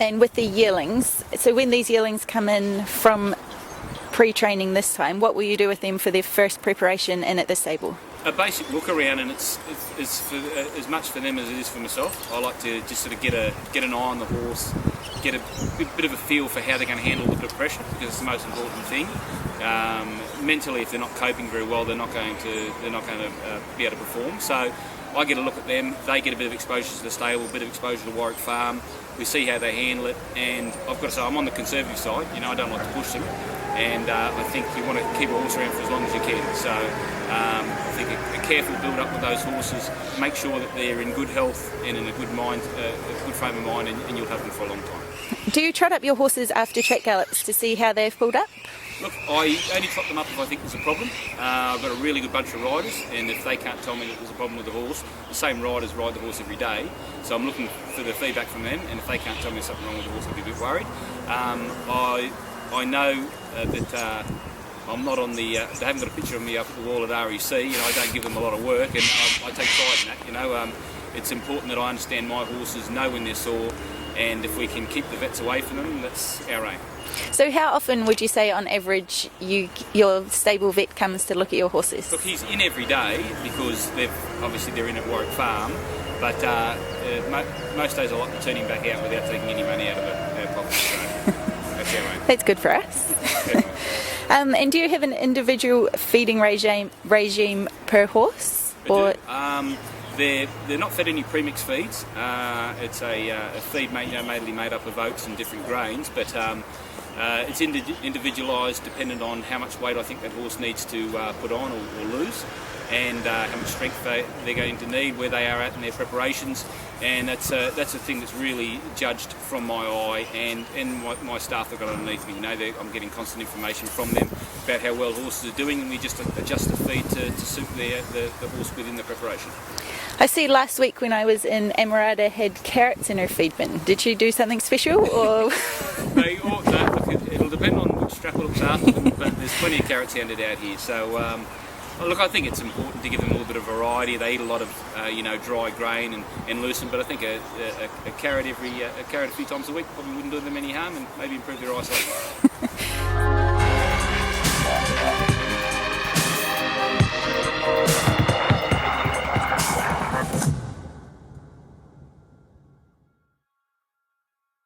And with the yearlings, so when these yearlings come in from pre-training this time, what will you do with them for their first preparation in at the stable? A basic look around, and it's for, as much for them as it is for myself. I like to just sort of get an eye on the horse, get a bit of a feel for how they're going to handle the bit of pressure, because it's the most important thing. Mentally, if they're not coping very well, they're not going to be able to perform. So I get a look at them. They get a bit of exposure to the stable, a bit of exposure to Warwick Farm. We see how they handle it, and I've got to say I'm on the conservative side. I don't like to push them, and I think you want to keep a horse around for as long as you can. So I think a careful build up with those horses, make sure that they're in good health and in a good mind, a good frame of mind, and you'll have them for a long time. Do you trot up your horses after track gallops to see how they've pulled up? Look, I only trot them up if I think there's a problem. I've got a really good bunch of riders, and if they can't tell me that there's a problem with the horse, the same riders ride the horse every day, so I'm looking for the feedback from them, and if they can't tell me there's something wrong with the horse, I'll be a bit worried. I know that I'm not on the, they haven't got a picture of me up at the wall at REC, I don't give them a lot of work, and I take pride in that, It's important that I understand my horses, know when they're sore, and if we can keep the vets away from them, that's our aim. So how often would you say on average your stable vet comes to look at your horses? Look, he's in every day because they're in at Warwick Farm, but most days I like to turn him back out without taking any money out of our pocket, so that's our aim. That's good for us. And do you have an individual feeding regime per horse? Or they're not fed any premix feeds. It's a feed mainly made up of oats and different grains, but it's individualised dependent on how much weight I think that horse needs to put on or lose, and how much strength they're going to need, where they are at in their preparations, and that's a thing that's really judged from my eye and my staff that got underneath me. I'm getting constant information from them about how well horses are doing, and we just adjust the feed to suit the horse within the preparation. I see last week when I was in Emirata had carrots in her feed bin. Did she do something special, or? It'll depend on which strap looks after them, but there's plenty of carrots handed out here. So, I think it's important to give them a little bit of variety. They eat a lot of, dry grain and lucerne, but I think a carrot a few times a week probably wouldn't do them any harm and maybe improve their eyesight.